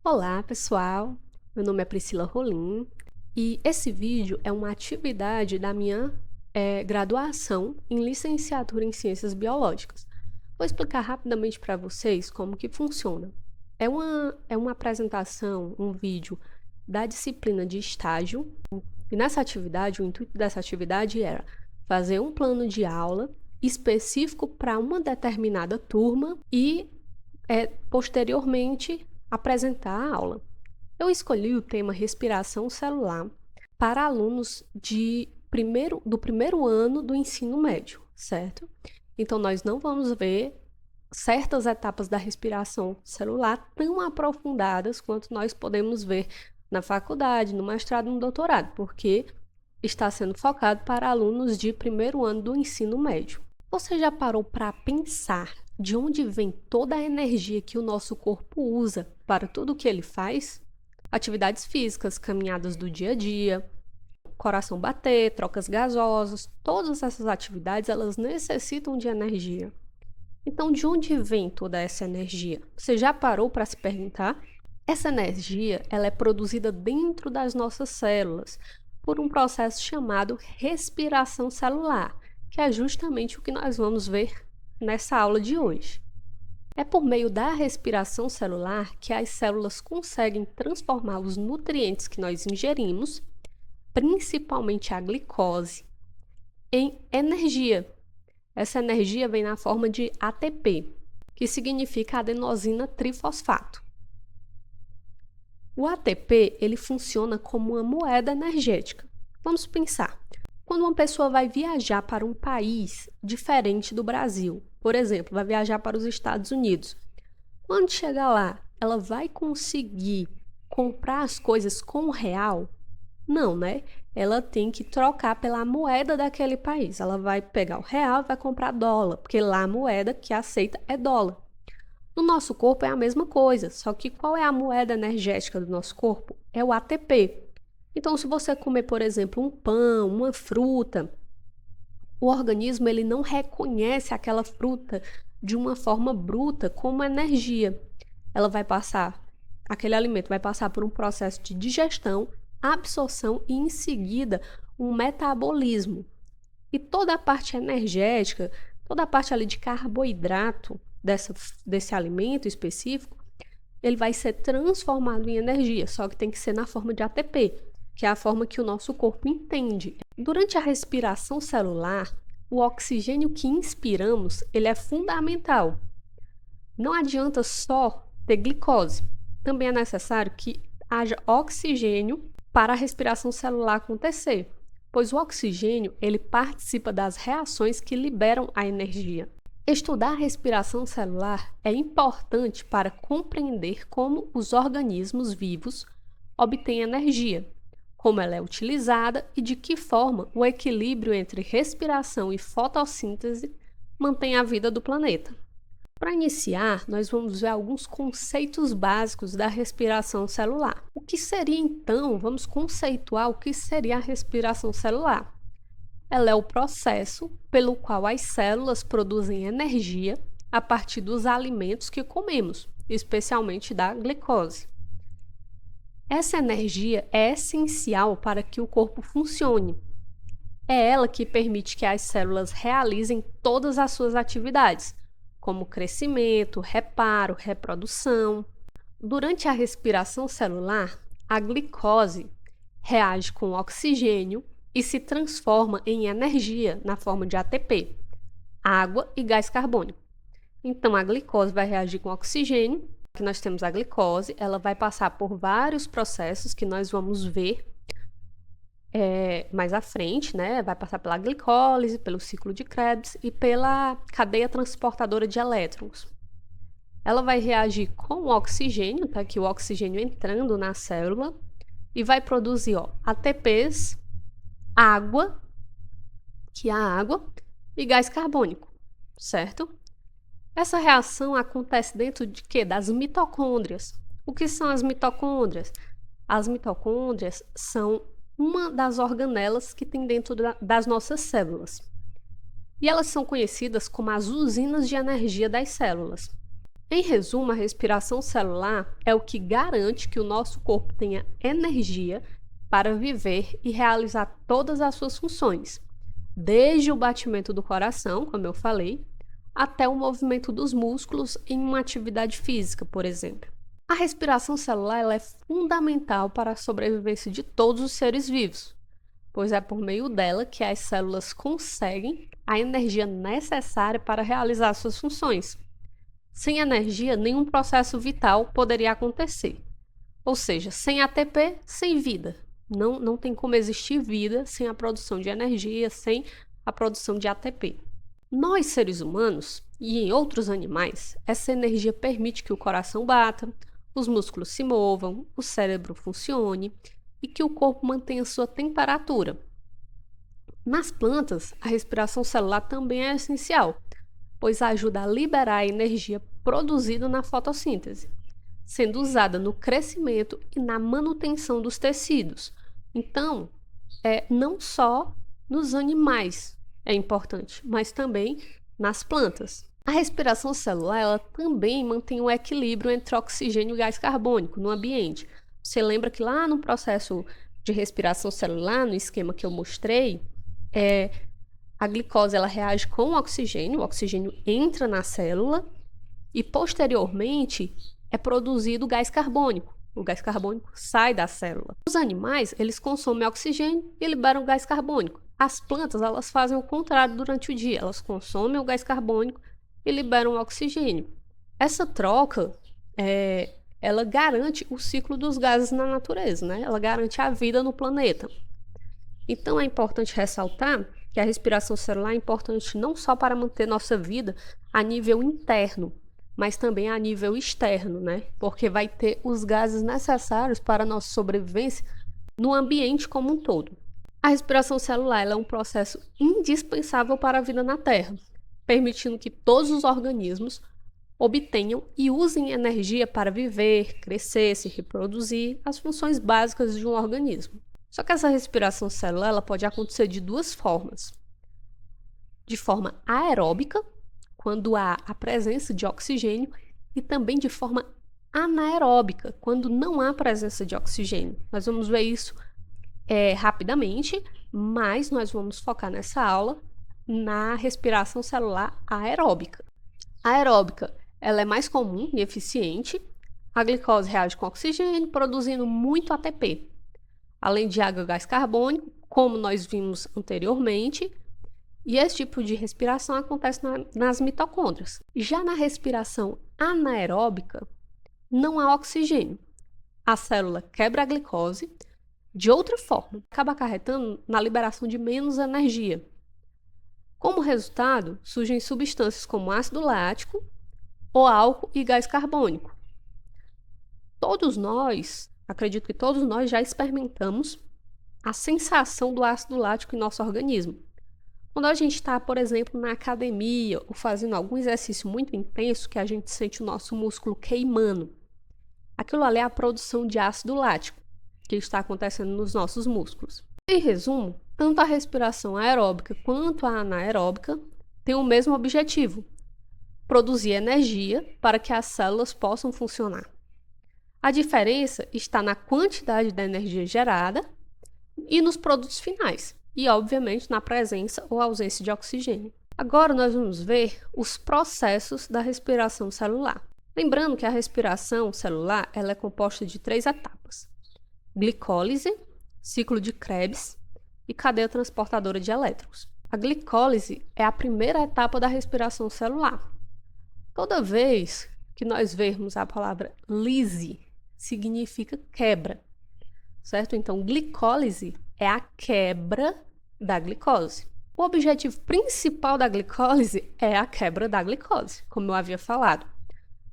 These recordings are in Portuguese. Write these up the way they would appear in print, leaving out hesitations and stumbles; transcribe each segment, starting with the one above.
Olá, pessoal! Meu nome é Priscila Rolim e esse vídeo é uma atividade da minha graduação em licenciatura em Ciências Biológicas. Vou explicar rapidamente para vocês como que funciona. É uma apresentação, um vídeo da disciplina de estágio e nessa atividade, o intuito dessa atividade era fazer um plano de aula específico para uma determinada turma e posteriormente apresentar a aula. Eu escolhi o tema respiração celular para alunos do primeiro ano do ensino médio, certo? Então, nós não vamos ver certas etapas da respiração celular tão aprofundadas quanto nós podemos ver na faculdade, no mestrado e no doutorado, porque está sendo focado para alunos de primeiro ano do ensino médio. Você já parou para pensar de onde vem toda a energia que o nosso corpo usa para tudo o que ele faz? Atividades físicas, caminhadas do dia a dia, coração bater, trocas gasosas, todas essas atividades elas necessitam de energia. Então, de onde vem toda essa energia? Você já parou para se perguntar? Essa energia ela é produzida dentro das nossas células por um processo chamado respiração celular, que é justamente o que nós vamos ver nessa aula de hoje. É por meio da respiração celular que as células conseguem transformar os nutrientes que nós ingerimos, principalmente a glicose, em energia. Essa energia vem na forma de ATP, que significa adenosina trifosfato. O ATP ele funciona como uma moeda energética. Vamos pensar. Quando uma pessoa vai viajar para um país diferente do Brasil, por exemplo, vai viajar para os Estados Unidos, quando chegar lá, ela vai conseguir comprar as coisas com o real? Não, né? Ela tem que trocar pela moeda daquele país. Ela vai pegar o real e vai comprar dólar, porque lá a moeda que aceita é dólar. No nosso corpo é a mesma coisa, só que qual é a moeda energética do nosso corpo? É o ATP. Então, se você comer, por exemplo, um pão, uma fruta, o organismo ele não reconhece aquela fruta de uma forma bruta como energia. Aquele alimento vai passar por um processo de digestão, absorção e, em seguida, um metabolismo. E toda a parte energética, toda a parte ali de carboidrato desse alimento específico, ele vai ser transformado em energia, só que tem que ser na forma de ATP, que é a forma que o nosso corpo entende. Durante a respiração celular, o oxigênio que inspiramos, ele é fundamental. Não adianta só ter glicose. Também é necessário que haja oxigênio para a respiração celular acontecer, pois o oxigênio, ele participa das reações que liberam a energia. Estudar a respiração celular é importante para compreender como os organismos vivos obtêm energia, como ela é utilizada e de que forma o equilíbrio entre respiração e fotossíntese mantém a vida do planeta. Para iniciar, nós vamos ver alguns conceitos básicos da respiração celular. O que seria então, vamos conceituar o que seria a respiração celular. Ela é o processo pelo qual as células produzem energia a partir dos alimentos que comemos, especialmente da glicose. Essa energia é essencial para que o corpo funcione. É ela que permite que as células realizem todas as suas atividades, como crescimento, reparo, reprodução. Durante a respiração celular, a glicose reage com o oxigênio e se transforma em energia na forma de ATP, água e gás carbônico. Então, a glicose vai reagir com oxigênio, que nós temos a glicose, ela vai passar por vários processos que nós vamos ver mais à frente, né? Vai passar pela glicólise, pelo ciclo de Krebs e pela cadeia transportadora de elétrons. Ela vai reagir com o oxigênio, tá aqui o oxigênio entrando na célula, e vai produzir ATPs, água, que é a água, e gás carbônico, certo? Essa reação acontece dentro de quê? Das mitocôndrias. O que são as mitocôndrias? As mitocôndrias são uma das organelas que tem dentro das nossas células. E elas são conhecidas como as usinas de energia das células. Em resumo, a respiração celular é o que garante que o nosso corpo tenha energia para viver e realizar todas as suas funções, desde o batimento do coração, como eu falei, até o movimento dos músculos em uma atividade física, por exemplo. A respiração celular ela é fundamental para a sobrevivência de todos os seres vivos, pois é por meio dela que as células conseguem a energia necessária para realizar suas funções. Sem energia, nenhum processo vital poderia acontecer. Ou seja, sem ATP, sem vida. Não tem como existir vida sem a produção de energia, sem a produção de ATP. Nós, seres humanos, e em outros animais, essa energia permite que o coração bata, os músculos se movam, o cérebro funcione e que o corpo mantenha sua temperatura. Nas plantas, a respiração celular também é essencial, pois ajuda a liberar a energia produzida na fotossíntese, sendo usada no crescimento e na manutenção dos tecidos. Então, não só nos animais é importante, mas também nas plantas. A respiração celular ela também mantém o equilíbrio entre oxigênio e gás carbônico no ambiente. Você lembra que lá no processo de respiração celular, no esquema que eu mostrei, a glicose ela reage com o oxigênio entra na célula e posteriormente é produzido o gás carbônico. O gás carbônico sai da célula. Os animais, eles consomem oxigênio e liberam gás carbônico. As plantas, elas fazem o contrário durante o dia. Elas consomem o gás carbônico e liberam o oxigênio. Essa troca, ela garante o ciclo dos gases na natureza, né? Ela garante a vida no planeta. Então, é importante ressaltar que a respiração celular é importante não só para manter nossa vida a nível interno, mas também a nível externo, né? Porque vai ter os gases necessários para a nossa sobrevivência no ambiente como um todo. A respiração celular ela é um processo indispensável para a vida na Terra, permitindo que todos os organismos obtenham e usem energia para viver, crescer, se reproduzir, as funções básicas de um organismo. Só que essa respiração celular ela pode acontecer de duas formas. De forma aeróbica, quando há a presença de oxigênio, e também de forma anaeróbica, quando não há presença de oxigênio. Nós vamos ver isso rapidamente, mas nós vamos focar nessa aula na respiração celular aeróbica. A aeróbica ela é mais comum e eficiente. A glicose reage com oxigênio, produzindo muito ATP. Além de água e gás carbônico, como nós vimos anteriormente, e esse tipo de respiração acontece nas mitocôndrias. Já na respiração anaeróbica, não há oxigênio. A célula quebra a glicose de outra forma, acaba acarretando na liberação de menos energia. Como resultado, surgem substâncias como ácido lático, ou álcool e gás carbônico. Acredito que todos nós já experimentamos a sensação do ácido lático em nosso organismo. Quando a gente está, por exemplo, na academia ou fazendo algum exercício muito intenso que a gente sente o nosso músculo queimando, aquilo ali é a produção de ácido lático que está acontecendo nos nossos músculos. Em resumo, tanto a respiração aeróbica quanto a anaeróbica têm o mesmo objetivo: produzir energia para que as células possam funcionar. A diferença está na quantidade da energia gerada e nos produtos finais, e obviamente na presença ou ausência de oxigênio. Agora nós vamos ver os processos da respiração celular. Lembrando que a respiração celular ela é composta de 3 etapas: glicólise, ciclo de Krebs e cadeia transportadora de elétrons. A glicólise é a primeira etapa da respiração celular. Toda vez que nós vermos a palavra lise, significa quebra, certo? Então, glicólise é a quebra da glicose. O objetivo principal da glicólise é a quebra da glicose, como eu havia falado.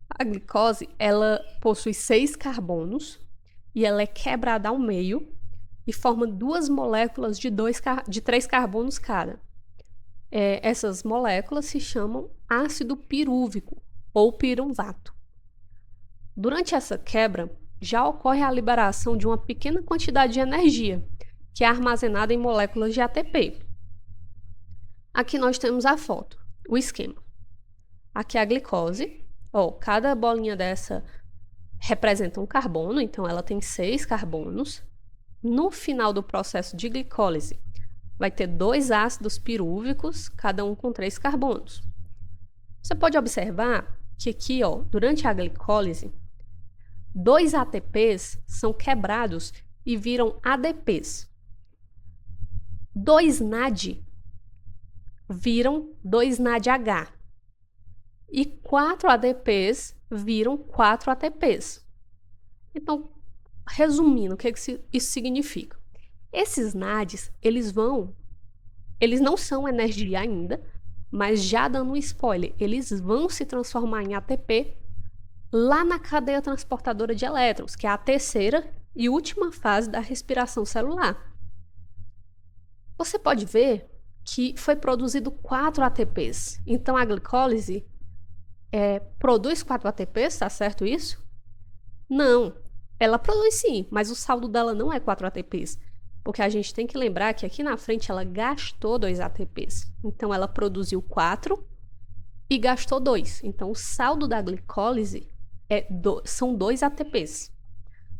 A glicose, ela possui 6 carbonos e ela é quebrada ao meio e forma 2 moléculas de 3 carbonos cada. Essas moléculas se chamam ácido pirúvico ou pirunvato. Durante essa quebra, já ocorre a liberação de uma pequena quantidade de energia, que é armazenada em moléculas de ATP. Aqui nós temos a foto, o esquema. Aqui é a glicose, Ó, cada bolinha dessa representa um carbono, então ela tem 6 carbonos. No final do processo de glicólise, vai ter 2 ácidos pirúvicos, cada um com 3 carbonos. Você pode observar que aqui, ó, durante a glicólise, 2 ATPs são quebrados e viram ADPs. 2 NAD viram 2 NADH. E 4 ADPs viram 4 ATPs. Então, resumindo, o que isso significa? Esses NADs, eles não são energia ainda, mas já dando um spoiler, eles vão se transformar em ATP lá na cadeia transportadora de elétrons, que é a terceira e última fase da respiração celular. Você pode ver que foi produzido 4 ATPs. Então, a glicólise produz 4 ATPs, tá certo isso? Não, ela produz sim, mas o saldo dela não é 4 ATPs. Porque a gente tem que lembrar que aqui na frente ela gastou 2 ATPs. Então, ela produziu 4 e gastou 2. Então, o saldo da glicólise são 2 ATPs,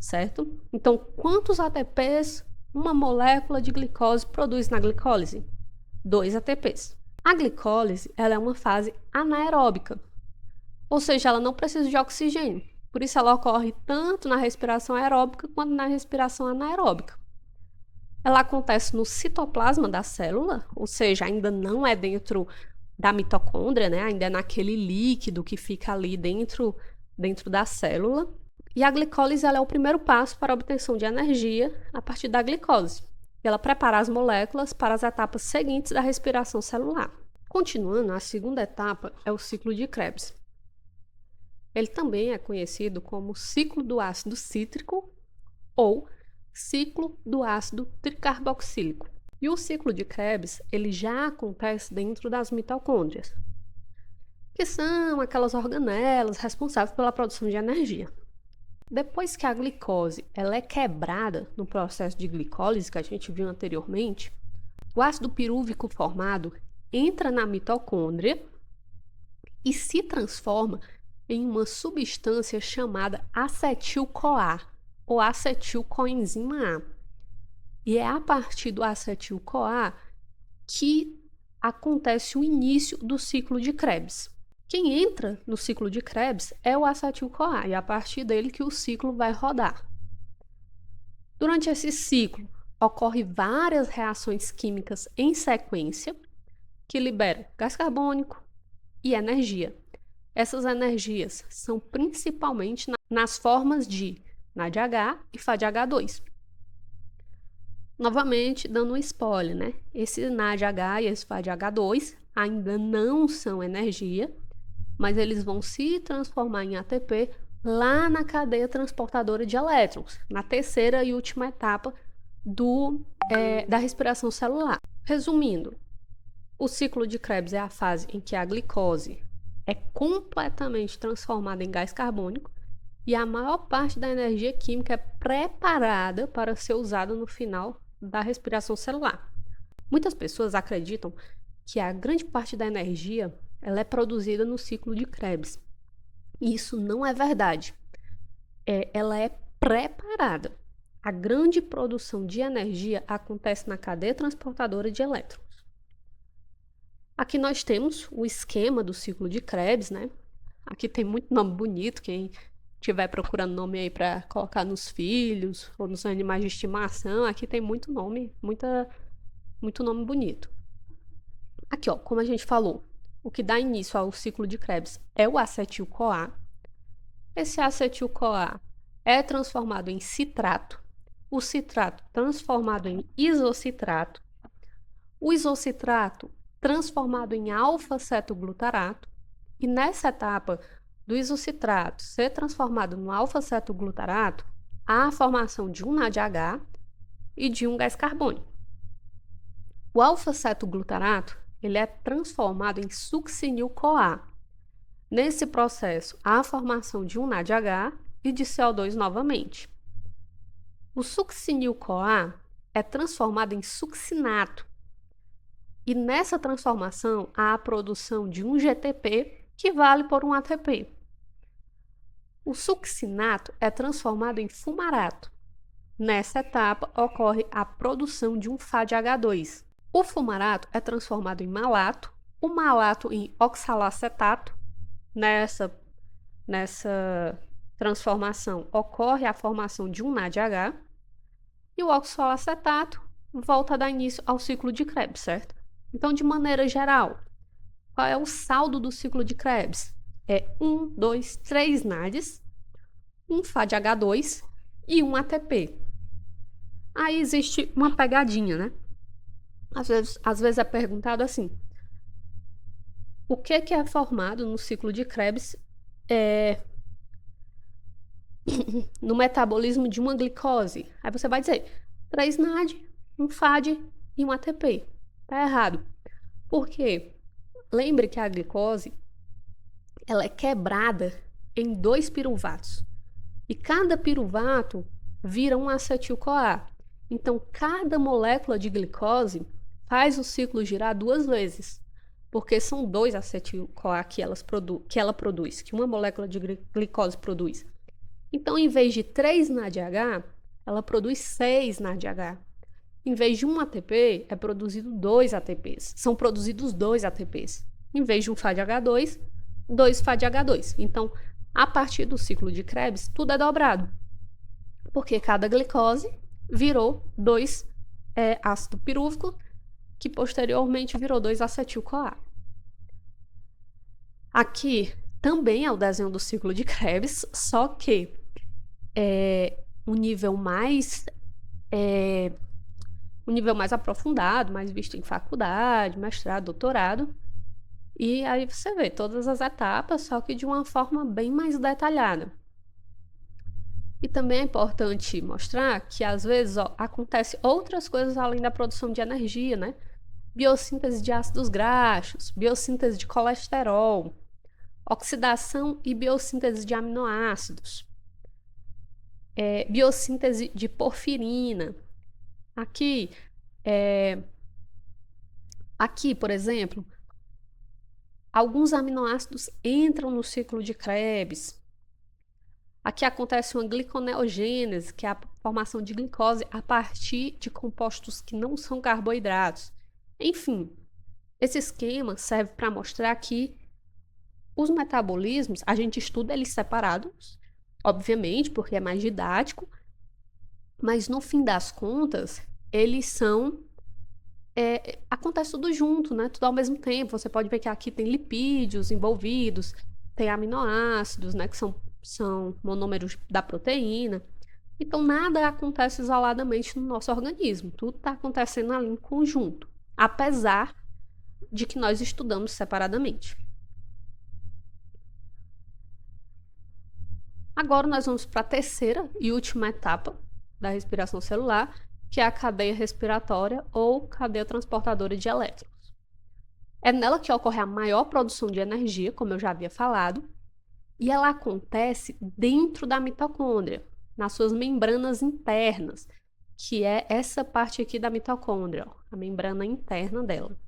certo? Então, quantos ATPs uma molécula de glicose produz na glicólise? 2 ATPs. A glicólise ela é uma fase anaeróbica, ou seja, ela não precisa de oxigênio. Por isso, ela ocorre tanto na respiração aeróbica quanto na respiração anaeróbica. Ela acontece no citoplasma da célula, ou seja, ainda não é dentro da mitocôndria, né? Ainda é naquele líquido que fica ali dentro da célula. E a glicólise ela é o primeiro passo para a obtenção de energia a partir da glicose. Ela prepara as moléculas para as etapas seguintes da respiração celular. Continuando, a segunda etapa é o ciclo de Krebs. Ele também é conhecido como ciclo do ácido cítrico ou ciclo do ácido tricarboxílico. E o ciclo de Krebs ele já acontece dentro das mitocôndrias, que são aquelas organelas responsáveis pela produção de energia. Depois que a glicose ela é quebrada no processo de glicólise que a gente viu anteriormente, o ácido pirúvico formado entra na mitocôndria e se transforma em uma substância chamada acetil-CoA, ou acetilcoenzima A. E é a partir do acetil-CoA que acontece o início do ciclo de Krebs. Quem entra no ciclo de Krebs é o acetil-CoA, e é a partir dele que o ciclo vai rodar. Durante esse ciclo, ocorrem várias reações químicas em sequência que liberam gás carbônico e energia. Essas energias são principalmente nas formas de NADH e FADH2. Novamente, dando um spoiler, né? Esse NADH e esse FADH2 ainda não são energia, mas eles vão se transformar em ATP lá na cadeia transportadora de elétrons, na terceira e última etapa da respiração celular. Resumindo, o ciclo de Krebs é a fase em que a glicose é completamente transformada em gás carbônico e a maior parte da energia química é preparada para ser usada no final da respiração celular. Muitas pessoas acreditam que a grande parte da energia ela é produzida no ciclo de Krebs. E isso não é verdade. Ela é preparada. A grande produção de energia acontece na cadeia transportadora de elétrons. Aqui nós temos o esquema do ciclo de Krebs, né? Aqui tem muito nome bonito, quem estiver procurando nome aí para colocar nos filhos ou nos animais de estimação, aqui tem muito nome bonito. Aqui, ó, como a gente falou, o que dá início ao ciclo de Krebs é o acetil-CoA. Esse acetil-CoA é transformado em citrato, o citrato transformado em isocitrato, o isocitrato transformado em alfa-cetoglutarato, e nessa etapa do isocitrato ser transformado no alfa-cetoglutarato, há a formação de um NADH e de um gás carbônico. O alfa-cetoglutarato ele é transformado em succinil-CoA. Nesse processo, há a formação de um NADH e de CO2 novamente. O succinil-CoA é transformado em succinato. E nessa transformação, há a produção de um GTP, que vale por um ATP. O succinato é transformado em fumarato. Nessa etapa, ocorre a produção de um FADH2. O fumarato é transformado em malato, o malato em oxalacetato. Nessa transformação, ocorre a formação de um NADH, e o oxalacetato volta a dar início ao ciclo de Krebs, certo? Então, de maneira geral, qual é o saldo do ciclo de Krebs? É 1, 2, 3 NADs, um FADH2 e um ATP. Aí existe uma pegadinha, né? Às vezes é perguntado assim, o que é formado no ciclo de Krebs no metabolismo de uma glicose? Aí você vai dizer 3 NAD, um FAD e um ATP. Tá errado. Por quê? Lembre que a glicose ela é quebrada em 2 piruvatos. E cada piruvato vira um acetil-CoA. Então, cada molécula de glicose faz o ciclo girar 2 vezes. Porque são 2 acetil-CoA que ela produz, que uma molécula de glicose produz. Então, em vez de 3 NADH, ela produz 6 NADH. Em vez de um ATP, é produzido 2 ATPs. São produzidos 2 ATPs. Em vez de um FADH2, 2 FADH2. Então, a partir do ciclo de Krebs, tudo é dobrado. Porque cada glicose virou 2 ácido pirúvico, que posteriormente virou 2 acetil-CoA. Aqui também é o desenho do ciclo de Krebs, só que um nível mais aprofundado, mais visto em faculdade, mestrado, doutorado. E aí você vê todas as etapas, só que de uma forma bem mais detalhada. E também é importante mostrar que, às vezes, acontece outras coisas além da produção de energia, né? Biossíntese de ácidos graxos, biossíntese de colesterol, oxidação e biossíntese de aminoácidos, biossíntese de porfirina. Aqui, por exemplo, alguns aminoácidos entram no ciclo de Krebs. Aqui acontece uma gliconeogênese, que é a formação de glicose a partir de compostos que não são carboidratos. Enfim, esse esquema serve para mostrar que os metabolismos, a gente estuda eles separados, obviamente, porque é mais didático, mas no fim das contas, eles são... acontece tudo junto, né? Tudo ao mesmo tempo. Você pode ver que aqui tem lipídios envolvidos, tem aminoácidos, né? Que são monômeros da proteína. Então, nada acontece isoladamente no nosso organismo. Tudo está acontecendo ali em conjunto, apesar de que nós estudamos separadamente. Agora nós vamos para a terceira e última etapa da respiração celular, que é a cadeia respiratória ou cadeia transportadora de elétrons. É nela que ocorre a maior produção de energia, como eu já havia falado, e ela acontece dentro da mitocôndria, nas suas membranas internas, que é essa parte aqui da mitocôndria, a membrana interna dela.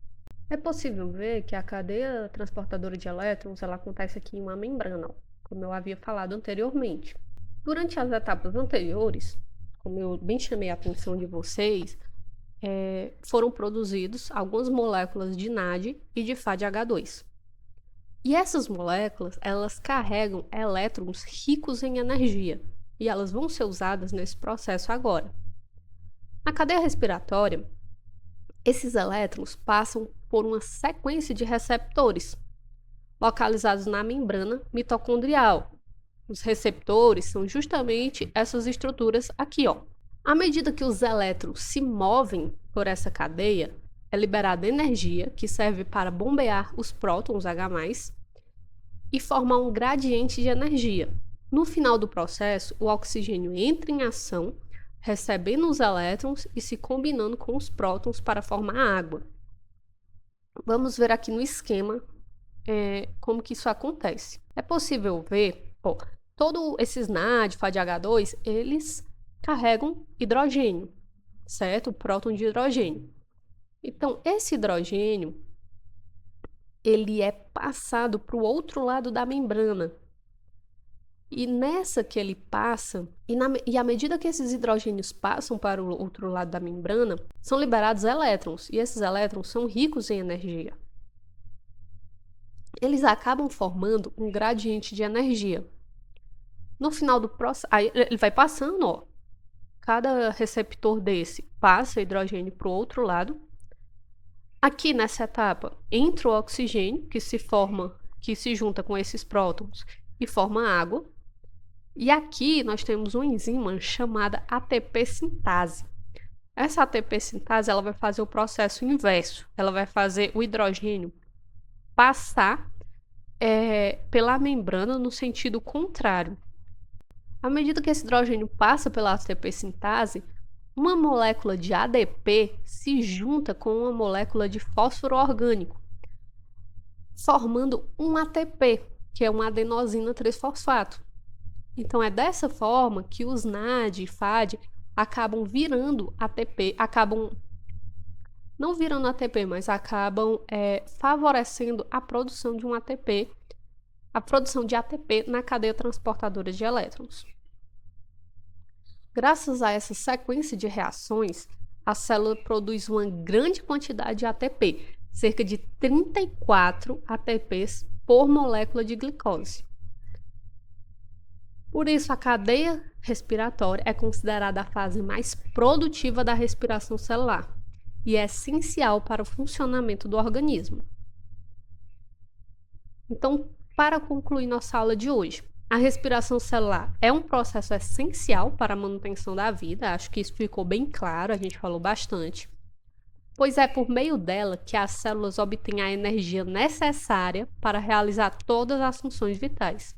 É possível ver que a cadeia transportadora de elétrons ela acontece aqui em uma membrana, como eu havia falado anteriormente. Durante as etapas anteriores, como eu bem chamei a atenção de vocês, foram produzidos algumas moléculas de NAD e de FADH2. E essas moléculas, elas carregam elétrons ricos em energia, e elas vão ser usadas nesse processo agora. Na cadeia respiratória, esses elétrons passam por uma sequência de receptores, localizados na membrana mitocondrial. Os receptores são justamente essas estruturas aqui, ó. À medida que os elétrons se movem por essa cadeia, é liberada energia que serve para bombear os prótons H+, e formar um gradiente de energia. No final do processo, o oxigênio entra em ação, recebendo os elétrons e se combinando com os prótons para formar água. Vamos ver aqui no esquema como que isso acontece. É possível ver, todos esses NAD, FADH2, eles carregam hidrogênio, certo? O próton de hidrogênio. Então, esse hidrogênio, ele é passado para o outro lado da membrana. E nessa que ele passa, e à medida que esses hidrogênios passam para o outro lado da membrana, são liberados elétrons, e esses elétrons são ricos em energia. Eles acabam formando um gradiente de energia. No final do processo, aí ele vai passando, ó. Cada receptor desse passa hidrogênio para o outro lado. Aqui nessa etapa entra o oxigênio, que se junta com esses prótons e forma água. E aqui nós temos uma enzima chamada ATP sintase. Essa ATP sintase ela vai fazer o processo inverso. Ela vai fazer o hidrogênio passar pela membrana no sentido contrário. À medida que esse hidrogênio passa pela ATP sintase, uma molécula de ADP se junta com uma molécula de fósforo orgânico, formando um ATP, que é uma adenosina 3-fosfato. Então é dessa forma que os NAD e FAD acabam virando ATP, não virando ATP, mas acabam favorecendo a produção de um ATP, a produção de ATP na cadeia transportadora de elétrons. Graças a essa sequência de reações, a célula produz uma grande quantidade de ATP, cerca de 34 ATPs por molécula de glicose. Por isso, a cadeia respiratória é considerada a fase mais produtiva da respiração celular e é essencial para o funcionamento do organismo. Então, para concluir nossa aula de hoje, a respiração celular é um processo essencial para a manutenção da vida, acho que isso ficou bem claro, a gente falou bastante, pois é por meio dela que as células obtêm a energia necessária para realizar todas as funções vitais.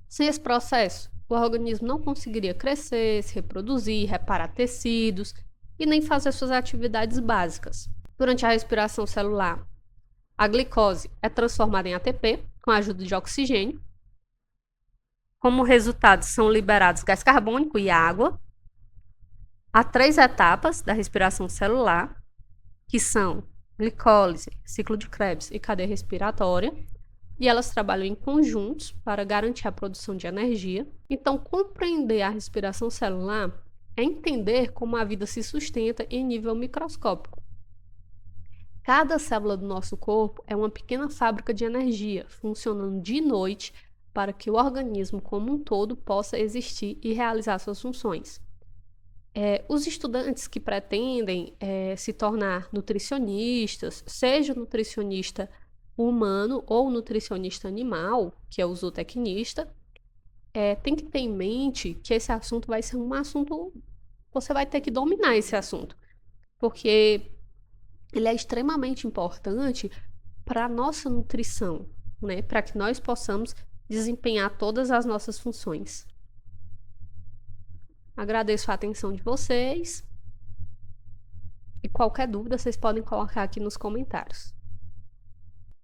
Sem esse processo, o organismo não conseguiria crescer, se reproduzir, reparar tecidos e nem fazer suas atividades básicas. Durante a respiração celular, a glicose é transformada em ATP com a ajuda de oxigênio. Como resultado, são liberados gás carbônico e água. Há 3 etapas da respiração celular, que são glicólise, ciclo de Krebs e cadeia respiratória, e elas trabalham em conjuntos para garantir a produção de energia. Então, compreender a respiração celular é entender como a vida se sustenta em nível microscópico. Cada célula do nosso corpo é uma pequena fábrica de energia, funcionando de noite para que o organismo como um todo possa existir e realizar suas funções. Os estudantes que pretendem se tornar nutricionistas, seja nutricionista humano ou nutricionista animal, que é o zootecnista, tem que ter em mente que esse assunto vai ser um assunto, você vai ter que dominar esse assunto, porque ele é extremamente importante para a nossa nutrição, né? Para que nós possamos desempenhar todas as nossas funções. Agradeço a atenção de vocês e qualquer dúvida vocês podem colocar aqui nos comentários.